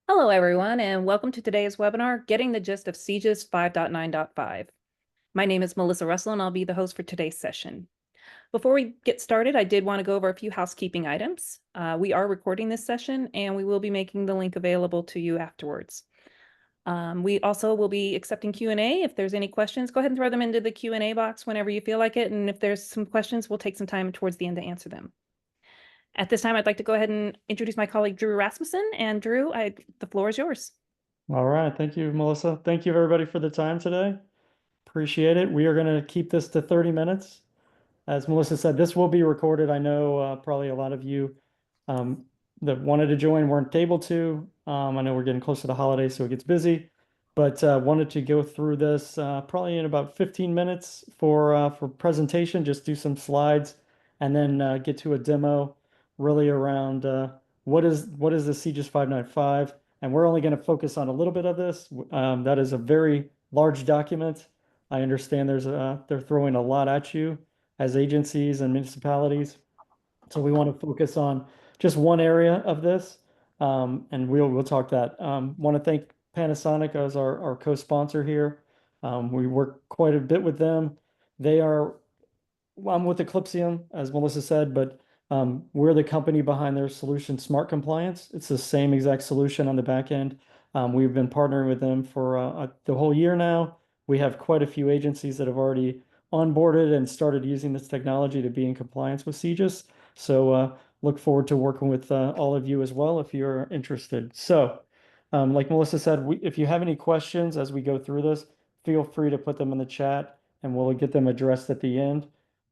Hello, everyone, and welcome to today's webinar, Getting the Gist of CJIS 5.9.5. My name is Melissa Russell, and I'll be the host for today's session. Before we get started, I did want to go over a few housekeeping items. We are recording this session, and we will be making the link available to you afterwards. We also will be accepting Q&A. If there's any questions, go ahead and throw them into the Q&A box whenever you feel like it, and if there's some questions, we'll take some time towards the end to answer them. At this time, I'd like to go ahead and introduce my colleague, Drew Rasmussen. And Drew, the floor is yours. All right. Thank you, Melissa. Thank you, everybody, for the time today. Appreciate it. We are going to keep this to 30 minutes. As Melissa said, this will be recorded. I know probably a lot of you um, that wanted to join weren't able to. I know we're getting close to the holidays, so it gets busy, but wanted to go through this probably in about 15 minutes for presentation. Just do some slides and then get to a demo really around what is the CJIS 595, and we're only going to focus on a little bit of this. That is a very large document. I understand they're throwing a lot at you as agencies and municipalities. So we want to focus on just one area of this, and we'll talk that. Want to thank Panasonic as our co-sponsor here. We work quite a bit with them. They are well, I'm with Eclipsium, as Melissa said, but we're the company behind their solution, Smart Compliance. It's the same exact solution on the back end. We've been partnering with them for the whole year now. We have quite a few agencies that have already onboarded and started using this technology to be in compliance with CJIS. So look forward to working with all of you as well if you're interested. So, like Melissa said, if you have any questions as we go through this, feel free to put them in the chat and we'll get them addressed at the end.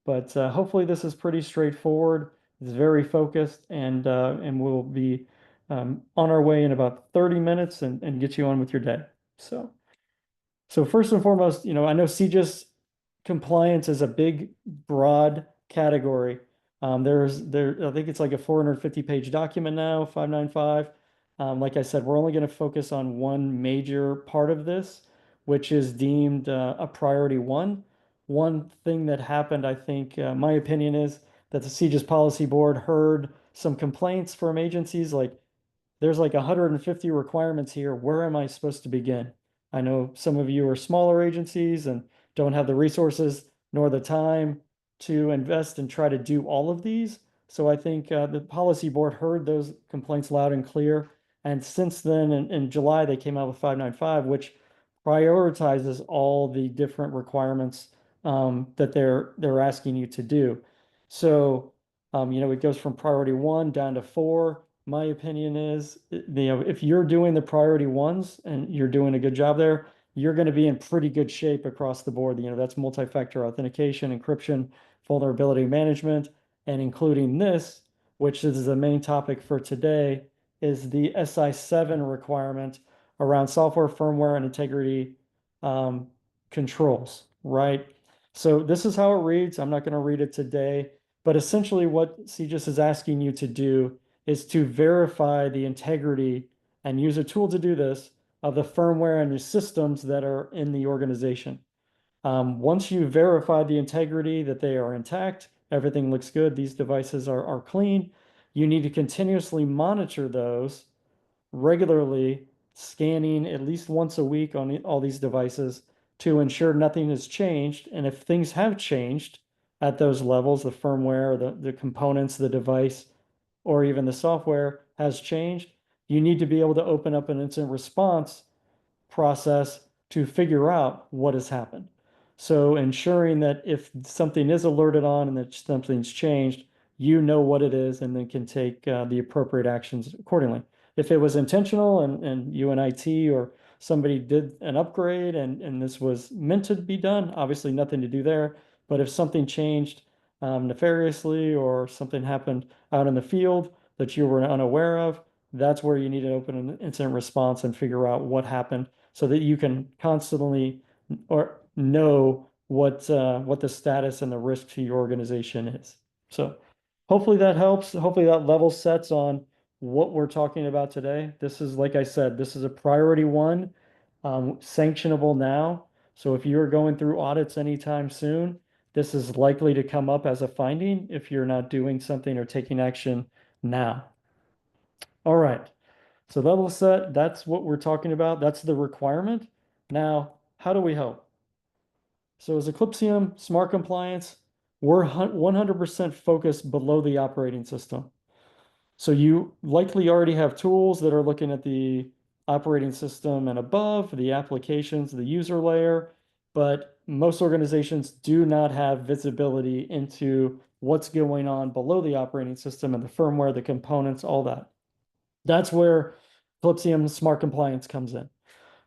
But hopefully this is pretty straightforward. It's very focused, and we'll be on our way in about 30 minutes and get you on with your day. So first and foremost, I know CJIS compliance is a big, broad category. I think it's like a 450-page document now, 595. Like I said, we're only going to focus on one major part of this, which is deemed a priority one. One thing that happened, I think, my opinion is that the CJIS policy board heard some complaints from agencies like, there's like 150 requirements here. Where am I supposed to begin? I know some of you are smaller agencies and don't have the resources nor the time to invest and try to do all of these. So I think the policy board heard those complaints loud and clear. And since then, in July, they came out with 595, which prioritizes all the different requirements that they're asking you to do. So, it goes from priority one down to four. My opinion is, if you're doing the priority ones and you're doing a good job there, you're going to be in pretty good shape across the board. That's multi-factor authentication, encryption, vulnerability management, and including this, which is the main topic for today, is the SI7 requirement around software, firmware, and integrity controls, right? So this is how it reads. I'm not going to read it today, but essentially what CJIS is asking you to do is to verify the integrity and use a tool to do this of the firmware and the systems that are in the organization. Once you verify the integrity that they are intact, everything looks good, these devices are clean, you need to continuously monitor those regularly, scanning at least once a week on all these devices to ensure nothing has changed. And if things have changed at those levels, the firmware, the components, the device, or even the software has changed, you need to be able to open up an incident response process to figure out what has happened. So ensuring that if something is alerted on and that something's changed, you know what it is and then can take the appropriate actions accordingly. If it was intentional and you and IT or somebody did an upgrade and this was meant to be done, obviously nothing to do there. But if something changed nefariously or something happened out in the field that you were unaware of, that's where you need to open an incident response and figure out what happened so that you can constantly or know what the status and the risk to your organization is. So hopefully that helps. Hopefully that level sets on what we're talking about today. This is, like I said, this is a priority one, sanctionable now. So if you're going through audits anytime soon, this is likely to come up as a finding if you're not doing something or taking action now. All right. So level set, that's what we're talking about. That's the requirement. Now, how do we help? So as Eclipsium Smart Compliance, we're 100% focused below the operating system. So you likely already have tools that are looking at the operating system and above, the applications, the user layer, but most organizations do not have visibility into what's going on below the operating system and the firmware, the components, all that. That's where Eclipsium Smart Compliance comes in.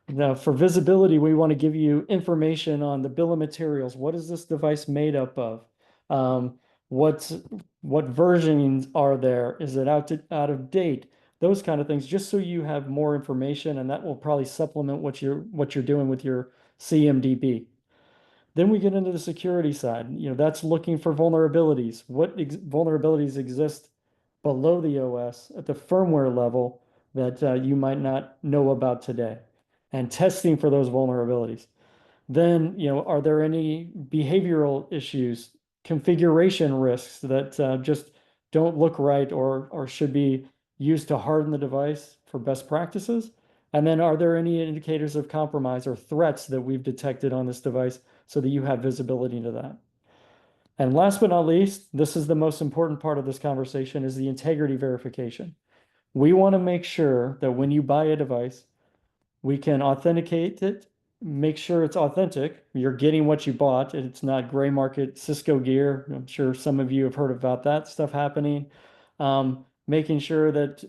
Now, for visibility, we want to give you information on the bill of materials. What is this device made up of? Um, what versions are there? Is it out of date? Those kind of things, just so you have more information, and that will probably supplement what you're doing with your CMDB. Then we get into the security side. That's looking for vulnerabilities. What vulnerabilities exist below the OS at the firmware level that you might not know about today, and testing for those vulnerabilities. Then, are there any behavioral issues, configuration risks that just don't look right or should be used to harden the device for best practices? And then, are there any indicators of compromise or threats that we've detected on this device so that you have visibility into that? And last but not least, this is the most important part of this conversation, is the integrity verification. We want to make sure that when you buy a device, we can authenticate it, make sure it's authentic. You're getting what you bought, and it's not gray market Cisco gear. I'm sure some of you have heard about that stuff happening. Making sure that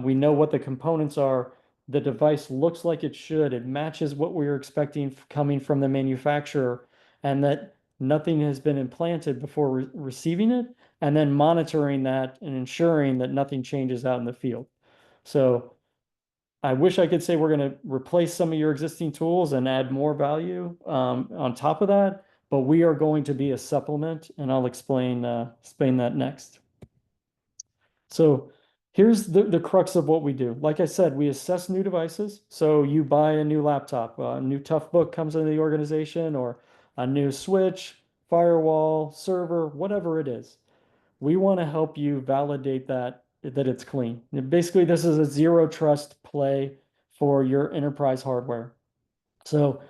we know what the components are. The device looks like it should. It matches what we were expecting coming from the manufacturer, and that nothing has been implanted before receiving it, and then monitoring that and ensuring that nothing changes out in the field. So I wish I could say we're going to replace some of your existing tools and add more value on top of that, but we are going to be a supplement, and I'll explain that next. So here's the crux of what we do. Like I said, we assess new devices. So you buy a new laptop, a new Toughbook comes into the organization, or a new switch, firewall, server, whatever it is. We want to help you validate that it's clean. Basically, this is a zero trust play for your enterprise hardware. So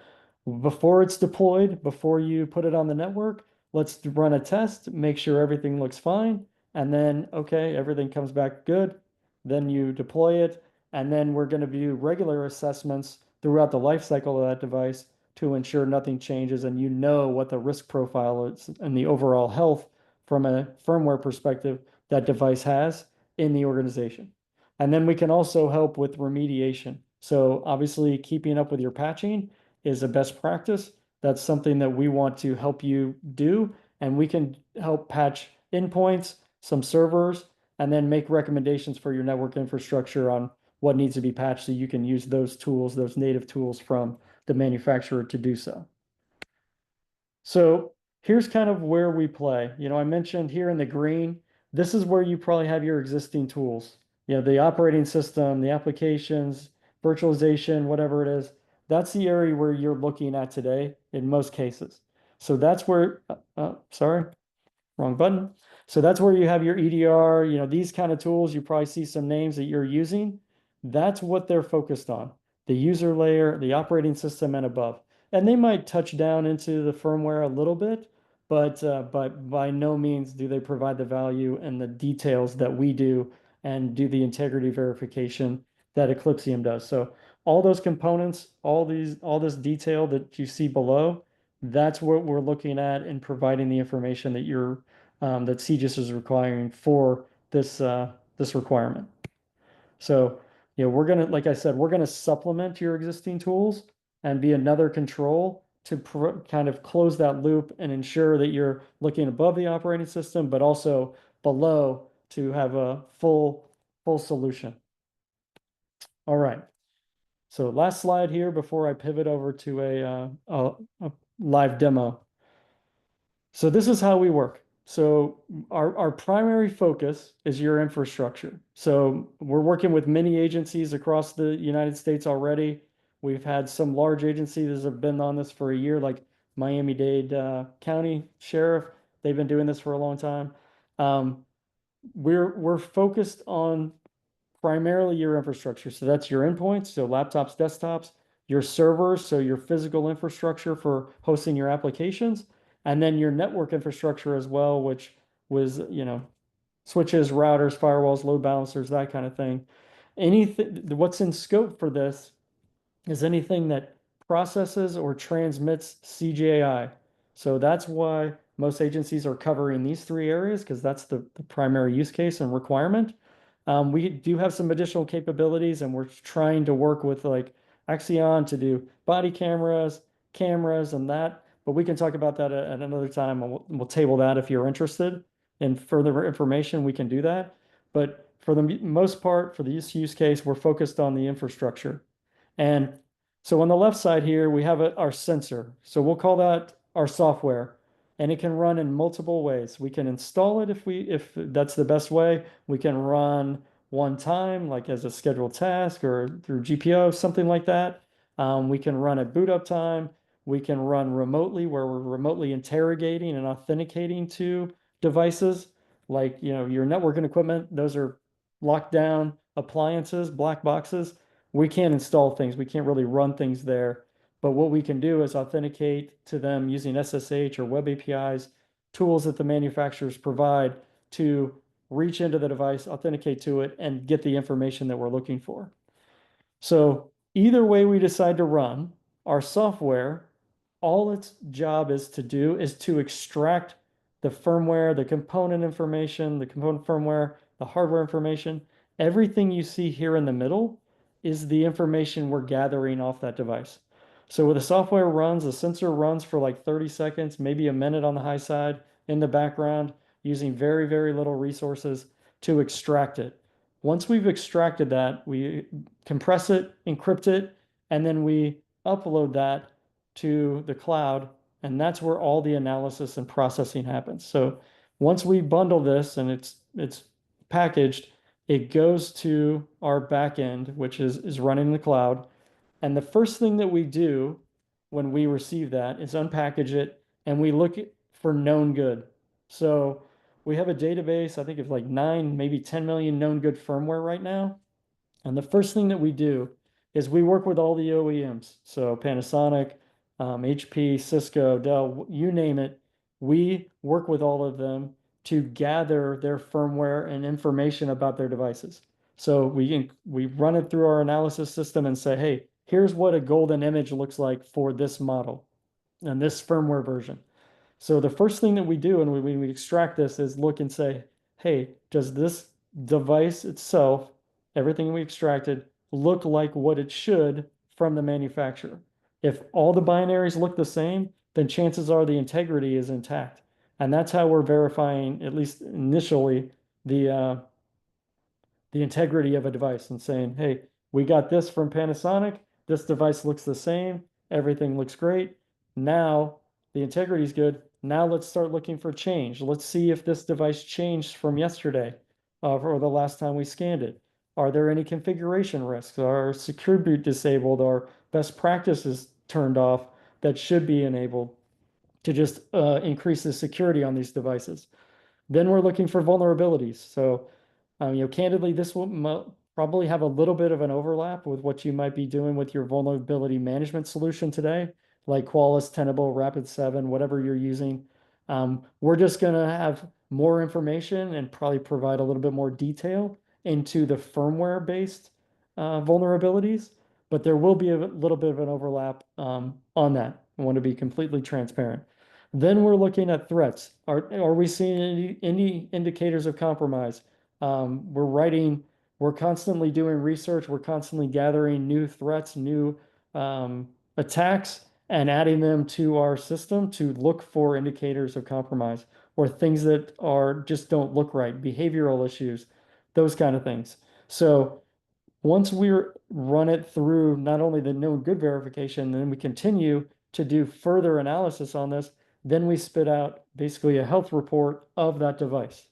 before it's deployed, before you put it on the network, let's run a test, make sure everything looks fine, and then, okay, everything comes back good. Then you deploy it, and then we're going to do regular assessments throughout the life cycle of that device to ensure nothing changes and you know what the risk profile is and the overall health from a firmware perspective that device has in the organization. And then we can also help with remediation. So obviously keeping up with your patching is a best practice. That's something that we want to help you do. And we can help patch endpoints, some servers, and then make recommendations for your network infrastructure on what needs to be patched so you can use those tools, those native tools from the manufacturer to do so. So here's kind of where we play. I mentioned here in the green, this is where you probably have your existing tools. The operating system, the applications, virtualization, whatever it is. That's the area where you're looking at today in most cases. So that's where, sorry, wrong button. So that's where you have your EDR, these kind of tools. You probably see some names that you're using. That's what they're focused on, the user layer, the operating system, and above. And they might touch down into the firmware a little bit, but by no means do they provide the value and the details that we do and do the integrity verification that Eclipsium does. So all those components, all this detail that you see below, that's what we're looking at and providing the information that CJIS is requiring for this requirement. So, we're gonna, like I said, we're gonna supplement your existing tools and be another control to kind of close that loop and ensure that you're looking above the operating system, but also below to have a full solution. All right. So last slide here before I pivot over to a live demo. So this is how we work. So our primary focus is your infrastructure. So we're working with many agencies across the United States already. We've had some large agencies that have been on this for a year, like Miami-Dade County Sheriff. They've been doing this for a long time. We're focused on primarily your infrastructure. So that's your endpoints, so laptops, desktops, your servers, so your physical infrastructure for hosting your applications, and then your network infrastructure as well, which was, switches, routers, firewalls, load balancers, that kind of thing. Anything, what's in scope for this is anything that processes or transmits CJI. So that's why most agencies are covering these three areas because that's the primary use case and requirement. We do have some additional capabilities, and we're trying to work with like Axion to do body cameras, and that. But we can talk about that at another time, and we'll table that if you're interested in further information. We can do that. But for the most part, for this use case, we're focused on the infrastructure. And so on the left side here, we have our sensor. So we'll call that our software, and it can run in multiple ways. We can install it if that's the best way. We can run one time, like as a scheduled task or through GPO, something like that. We can run at boot up time. We can run remotely, where we're remotely interrogating and authenticating to devices like, your networking equipment. Those are locked down appliances, black boxes. We can't install things. We can't really run things there. But what we can do is authenticate to them using SSH or web APIs, tools that the manufacturers provide to reach into the device, authenticate to it, and get the information that we're looking for. So either way we decide to run, our software, all its job is to do is to extract the firmware, the component information, the component firmware, the hardware information. Everything you see here in the middle is the information we're gathering off that device. So when the software runs, the sensor runs for like 30 seconds, maybe a minute on the high side in the background, using very, very little resources to extract it. Once we've extracted that, we compress it, encrypt it, and then we upload that to the cloud, and that's where all the analysis and processing happens. So once we bundle this and it's packaged, it goes to our backend, which is running in the cloud. And the first thing that we do when we receive that is unpackage it and we look for known good. So we have a database, I think of like 9, maybe 10 million known good firmware right now. And the first thing that we do is we work with all the OEMs. So Panasonic, HP, Cisco, Dell, you name it. We work with all of them to gather their firmware and information about their devices. So we run it through our analysis system and say, hey, here's what a golden image looks like for this model and this firmware version. So the first thing that we do when we extract this is look and say, hey, does this device itself, everything we extracted, look like what it should from the manufacturer? If all the binaries look the same, then chances are the integrity is intact. And that's how we're verifying, at least initially, the the integrity of a device and saying, hey, we got this from Panasonic. This device looks the same. Everything looks great. Now the integrity is good. Now let's start looking for change. Let's see if this device changed from yesterday or the last time we scanned it. Are there any configuration risks? Are secure boot disabled? Are best practices turned off that should be enabled to just increase the security on these devices? Then we're looking for vulnerabilities. So, candidly, this will probably have a little bit of an overlap with what you might be doing with your vulnerability management solution today, like Qualys, Tenable, Rapid7, whatever you're using. We're just going to have more information and probably provide a little bit more detail into the firmware-based vulnerabilities, but there will be a little bit of an overlap on that. I want to be completely transparent. Then we're looking at threats. Are we seeing any indicators of compromise? We're constantly doing research. We're constantly gathering new threats, new attacks, and adding them to our system to look for indicators of compromise or things that are just don't look right, behavioral issues, those kind of things. So once we run it through not only the known good verification, then we continue to do further analysis on this. Then we spit out basically a health report of that device.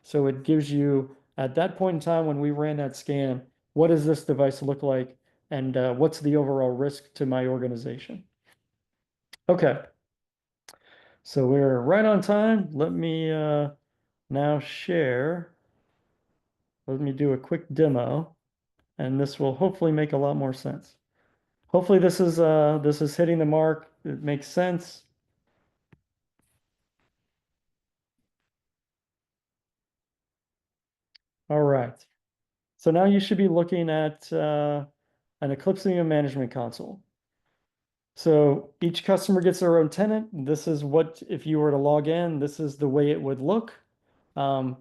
So it gives you, at that point in time when we ran that scan, what does this device look like? And what's the overall risk to my organization? Okay, so we're right on time. Let me now share. Let me do a quick demo, and this will hopefully make a lot more sense. Hopefully this is hitting the mark. It makes sense. All right. So now you should be looking at an Eclipsium management console. So each customer gets their own tenant. This is what, if you were to log in, this is the way it would look. Um,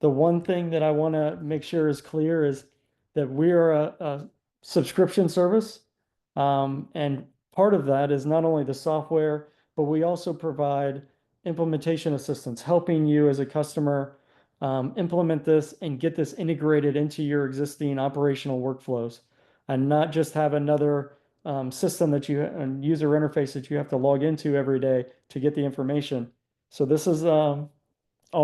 the one thing that I want to make sure is clear is that we are a subscription service. And part of that is not only the software, but we also provide implementation assistance, helping you as a customer implement this and get this integrated into your existing operational workflows and not just have another system that you and user interface that you have to log into every day to get the information. So this is all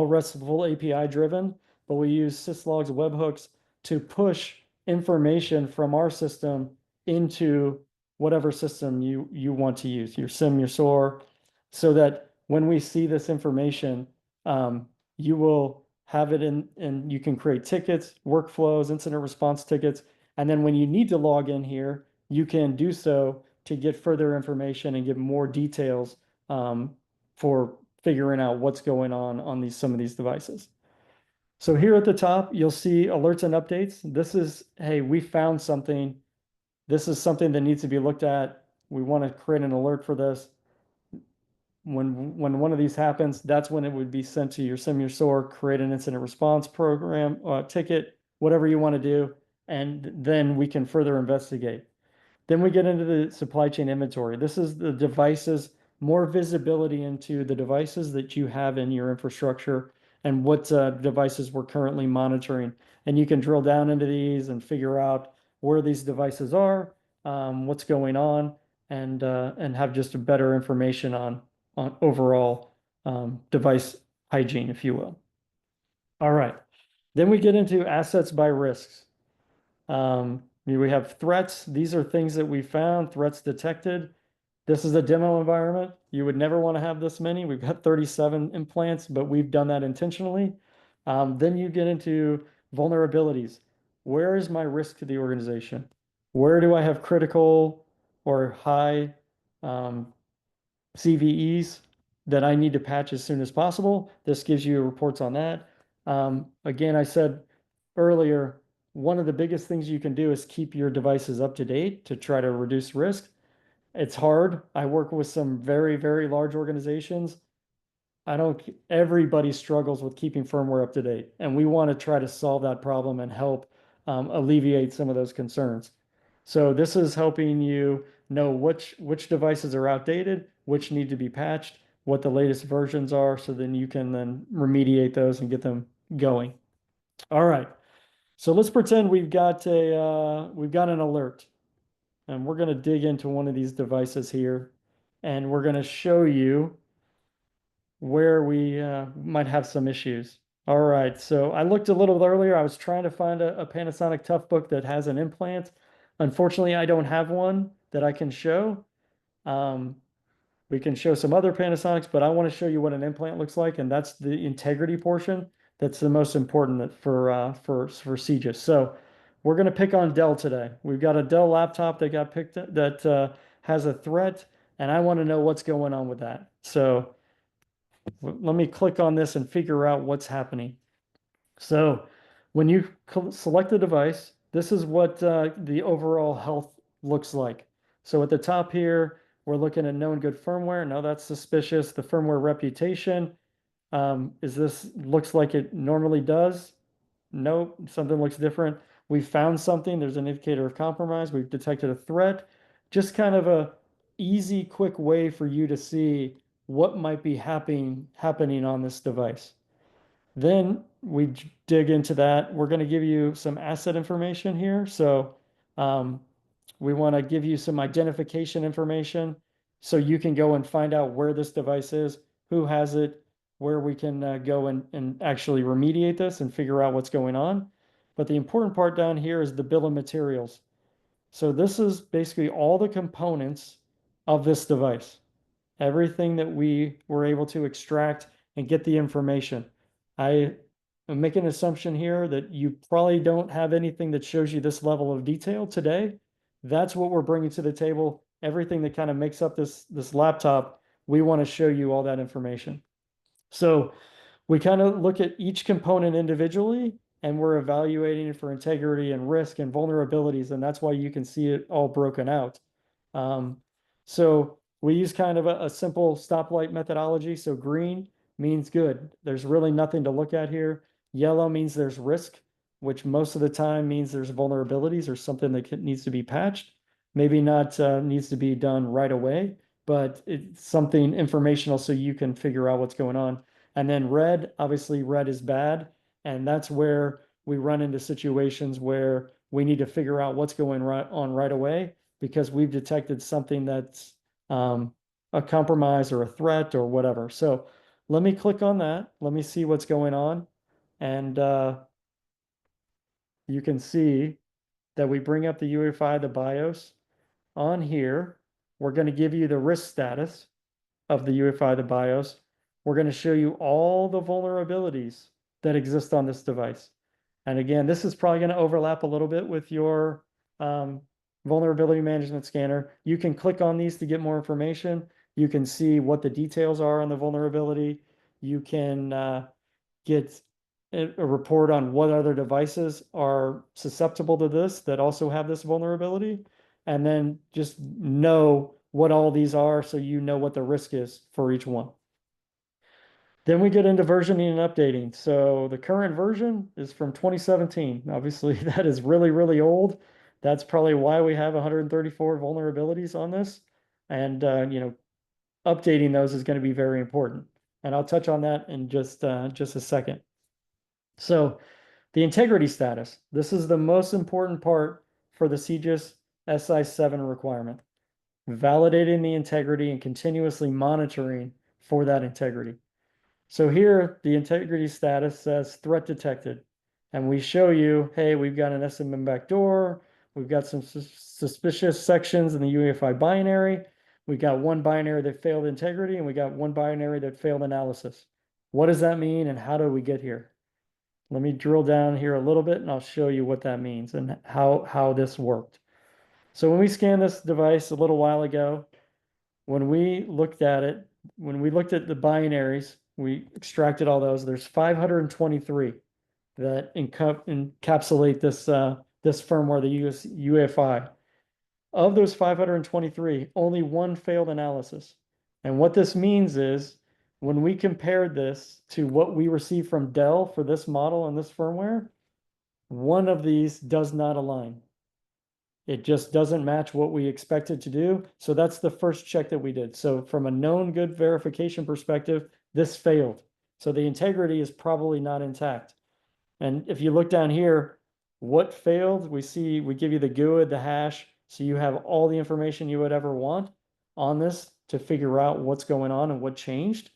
RESTful API driven, but we use syslogs webhooks to push information from our system into whatever system you want to use, your SIM, your SOAR, so that when we see this information, you will have it in, and you can create tickets, workflows, incident response tickets. And then when you need to log in here, you can do so to get further information and get more details for figuring out what's going on these some of these devices. So here at the top, you'll see alerts and updates. This is, hey, we found something. This is something that needs to be looked at. We want to create an alert for this. When one of these happens, that's when it would be sent to your SIM, your SOAR, create an incident response program, ticket, whatever you want to do, and then we can further investigate. Then we get into the supply chain inventory. This is the devices, more visibility into the devices that you have in your infrastructure and what devices we're currently monitoring. And you can drill down into these and figure out where these devices are, what's going on, and have just a better information on overall device hygiene, if you will. All right. Then we get into assets by risks. We have threats. These are things that we found, threats detected. This is a demo environment. You would never want to have this many. We've got 37 implants, but we've done that intentionally. Then you get into vulnerabilities. Where is my risk to the organization? Where do I have critical or high CVEs that I need to patch as soon as possible? This gives you reports on that. Again, I said earlier, one of the biggest things you can do is keep your devices up to date to try to reduce risk. It's hard. I work with some very, very large organizations. Everybody struggles with keeping firmware up to date, and we want to try to solve that problem and help alleviate some of those concerns. So this is helping you know which devices are outdated, which need to be patched, what the latest versions are, so then you can then remediate those and get them going. All right. So let's pretend we've got an alert, and we're going to dig into one of these devices here, and we're going to show you where we might have some issues. All right, so I looked a little bit earlier. I was trying to find a Panasonic Toughbook that has an implant. Unfortunately, I don't have one that I can show. Um, we can show some other Panasonics, but I want to show you what an implant looks like, and that's the integrity portion. That's the most important for CJIS. So we're going to pick on Dell today. We've got a Dell laptop that got picked that has a threat, and I want to know what's going on with that. So let me click on this and figure out what's happening. So when you select the device, this is what the overall health looks like. So at the top here, we're looking at known good firmware. No, that's suspicious. The firmware reputation, is this looks like it normally does? Nope, something looks different. We found something. There's an indicator of compromise. We've detected a threat. Just kind of a easy, quick way for you to see what might be happening on this device. Then we dig into that. We're going to give you some asset information here. So we want to give you some identification information so you can go and find out where this device is, who has it, where we can go and actually remediate this and figure out what's going on. But the important part down here is the bill of materials. So this is basically all the components of this device, everything that we were able to extract and get the information. I I'm making an assumption here that you probably don't have anything that shows you this level of detail today. That's what we're bringing to the table. Everything that kind of makes up this laptop, we want to show you all that information. So we kind of look at each component individually and we're evaluating it for integrity and risk and vulnerabilities. And that's why you can see it all broken out. Um, so we use kind of a simple stoplight methodology. So green means good. There's really nothing to look at here. Yellow means there's risk, which most of the time means there's vulnerabilities or something that needs to be patched. Maybe not needs to be done right away, but it's something informational so you can figure out what's going on. And then red, obviously red is bad. And that's where we run into situations where we need to figure out what's going on right away because we've detected something that's a compromise or a threat or whatever. So let me click on that. Let me see what's going on. And you can see that we bring up the UEFI, the BIOS on here. We're going to give you the risk status of the UEFI, the BIOS. We're going to show you all the vulnerabilities that exist on this device. And again, this is probably going to overlap a little bit with your vulnerability management scanner. You can click on these to get more information. You can see what the details are on the vulnerability. You can get a report on what other devices are susceptible to this that also have this vulnerability, and then just know what all these are so you know what the risk is for each one. Then we get into versioning and updating. So the current version is from 2017. Obviously, that is really, really old. That's probably why we have 134 vulnerabilities on this. And updating those is going to be very important. And I'll touch on that in just a second. So the integrity status. This is the most important part for the CJIS SI7 requirement. Validating the integrity and continuously monitoring for that integrity. So here, the integrity status says threat detected. And we show you, hey, we've got an SMM backdoor. We've got some suspicious sections in the UEFI binary. We got one binary that failed integrity, and we got one binary that failed analysis. What does that mean, and how do we get here? Let me drill down here a little bit, and I'll show you what that means and how this worked. So when we scanned this device a little while ago, when we looked at it, when we looked at the binaries, we extracted all those. There's 523 that encapsulate this firmware, the UEFI. Of those 523, only one failed analysis. And what this means is when we compared this to what we received from Dell for this model and this firmware, one of these does not align. It just doesn't match what we expected to do. So that's the first check that we did. So from a known good verification perspective, this failed. So the integrity is probably not intact. And if you look down here, what failed, we give you the GUID, the hash, so you have all the information you would ever want on this to figure out what's going on and what changed.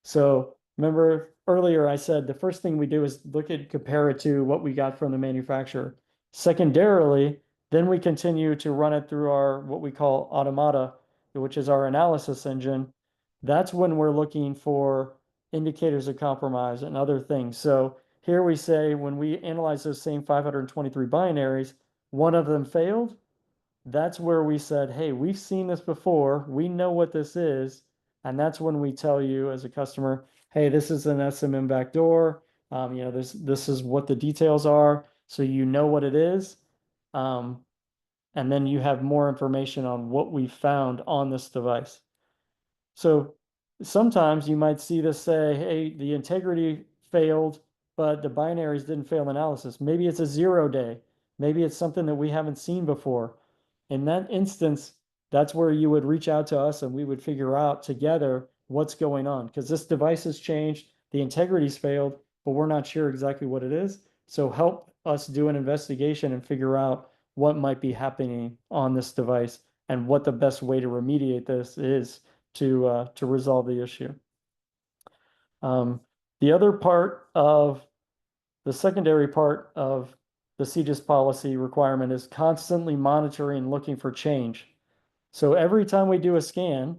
So remember earlier I said the first thing we do is compare it to what we got from the manufacturer. Secondarily, then we continue to run it through our what we call automata, which is our analysis engine. That's when we're looking for indicators of compromise and other things. So here we say when we analyze those same 523 binaries, one of them failed. That's where we said, hey, we've seen this before. We know what this is. And that's when we tell you as a customer, hey, this is an SMM backdoor. This is what the details are. So you know what it is. And then you have more information on what we found on this device. So sometimes you might see this say, hey, the integrity failed, but the binaries didn't fail analysis. Maybe it's a 0 day. Maybe it's something that we haven't seen before. In that instance, that's where you would reach out to us and we would figure out together what's going on because this device has changed, the integrity's failed, but we're not sure exactly what it is. So help us do an investigation and figure out what might be happening on this device and what the best way to remediate this is to resolve the issue. The other part of the secondary part of the CJIS policy requirement is constantly monitoring and looking for change. So every time we do a scan,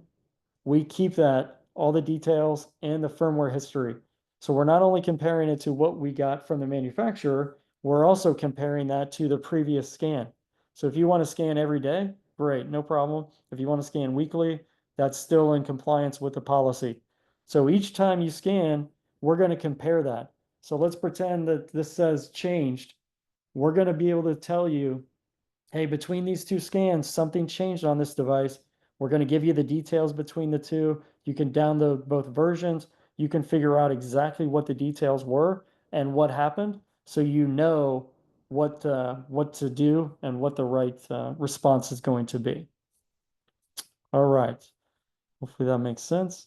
we keep that, all the details and the firmware history. So we're not only comparing it to what we got from the manufacturer, we're also comparing that to the previous scan. So if you want to scan every day, great, no problem. If you want to scan weekly, that's still in compliance with the policy. So each time you scan, we're going to compare that. So let's pretend that this says changed. We're going to be able to tell you, hey, between these two scans, something changed on this device. We're going to give you the details between the two. You can download both versions. You can figure out exactly what the details were and what happened, so you know what to do and what the right response is going to be. All right. Hopefully that makes sense.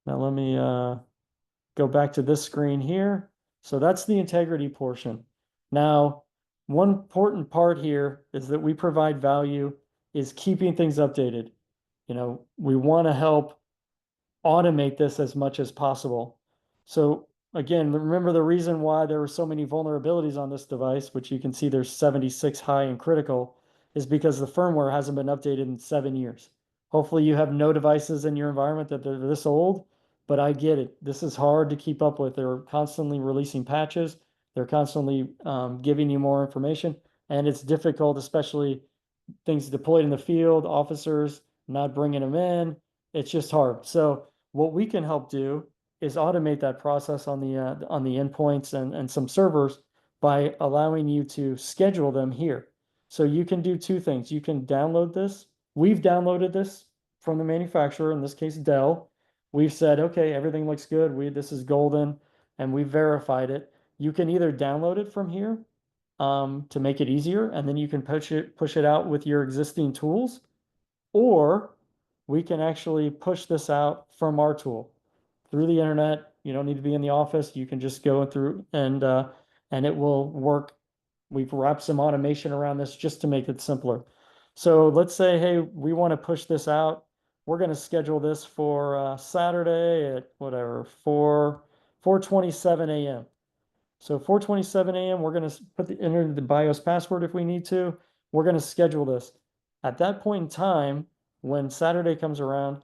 Now let me go back to this screen here. So that's the integrity portion. Now, one important part here is that we provide value is keeping things updated. We want to help automate this as much as possible. So again, remember the reason why there were so many vulnerabilities on this device, which you can see there's 76 high and critical, is because the firmware hasn't been updated in 7 years. Hopefully you have no devices in your environment that they're this old, but I get it. This is hard to keep up with. They're constantly releasing patches. They're constantly giving you more information, and it's difficult, especially things deployed in the field, officers not bringing them in. It's just hard. So what we can help do is automate that process on the endpoints and some servers by allowing you to schedule them here. So you can do two things. You can download this. We've downloaded this from the manufacturer, in this case Dell. We've said, okay, everything looks good. This is golden, and we verified it. You can either download it from here to make it easier, and then you can push it out with your existing tools, or we can actually push this out from our tool through the internet. You don't need to be in the office. You can just go through and it will work. We've wrapped some automation around this just to make it simpler. So let's say, hey, we want to push this out. We're going to schedule this for Saturday at whatever, 4:27 a.m. So 4:27 a.m., we're going to enter the BIOS password if we need to. We're going to schedule this. At that point in time, when Saturday comes around,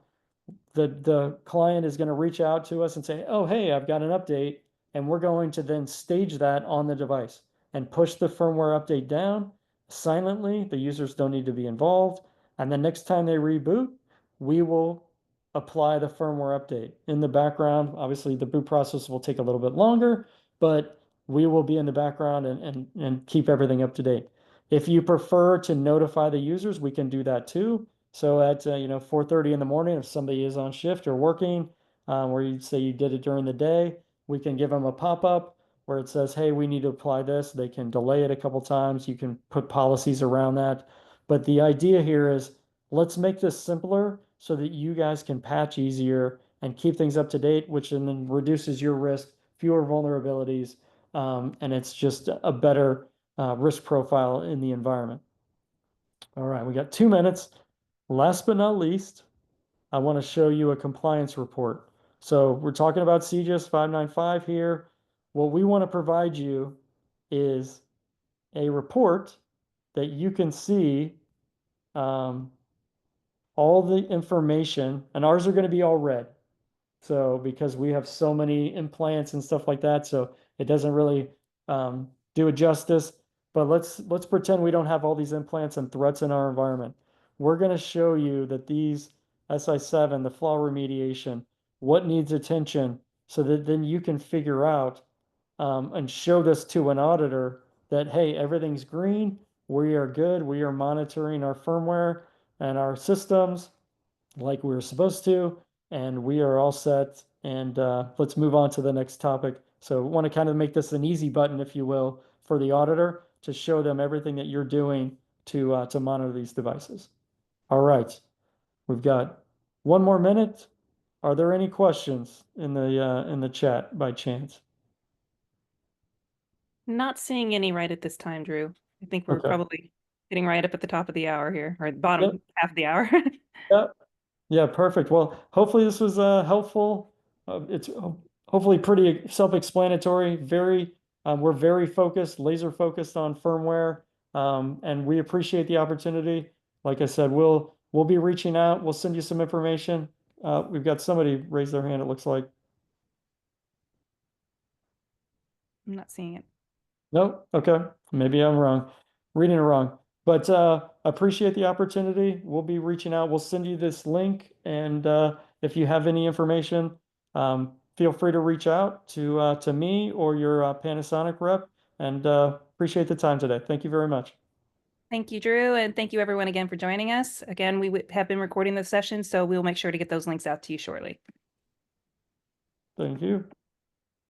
the client is going to reach out to us and say, oh, hey, I've got an update. And we're going to then stage that on the device and push the firmware update down silently. The users don't need to be involved. And the next time they reboot, we will apply the firmware update in the background. Obviously, the boot process will take a little bit longer, but we will be in the background and keep everything up to date. If you prefer to notify the users, we can do that too. So at 4:30 in the morning, if somebody is on shift or working, where you say you did it during the day, we can give them a pop-up where it says, "Hey, we need to apply this." They can delay it a couple times. You can put policies around that. But the idea here is let's make this simpler so that you guys can patch easier and keep things up to date, which then reduces your risk, fewer vulnerabilities, and it's just a better risk profile in the environment. All right, we got 2 minutes. Last but not least, I want to show you a compliance report. So we're talking about CJIS 595 here. What we want to provide you is a report that you can see um, all the information, and ours are going to be all red. So because we have so many implants and stuff like that, so it doesn't really do it justice. But let's pretend we don't have all these implants and threats in our environment. We're going to show you that these SI7, the flaw remediation, what needs attention, so that then you can figure out and show this to an auditor that, hey, everything's green, we are good, we are monitoring our firmware and our systems like we were supposed to, and we are all set. And let's move on to the next topic. So I want to kind of make this an easy button, if you will, for the auditor to show them everything that you're doing to monitor these devices. All right, we've got 1 more minute. Are there any questions in the chat by chance? Not seeing any right at this time, Drew. I think we're Okay. probably getting right up at the top of the hour here, or the Yep. bottom half of the hour. Yep. Yeah, perfect. Well, hopefully this was helpful. It's hopefully pretty self-explanatory. We're very focused, laser focused on firmware, and we appreciate the opportunity. Like I said, we'll be reaching out. We'll send you some information. We've got somebody raise their hand, it looks like. I'm not seeing it. Nope. Okay. Maybe I'm wrong, reading it wrong. But appreciate the opportunity. We'll be reaching out. We'll send you this link, and if you have any information, feel free to reach out to me or your Panasonic rep. And appreciate the time today. Thank you very much. Thank you, Drew, and thank you everyone again for joining us. Again, we have been recording this session, so we'll make sure to get those links out to you shortly. Thank you.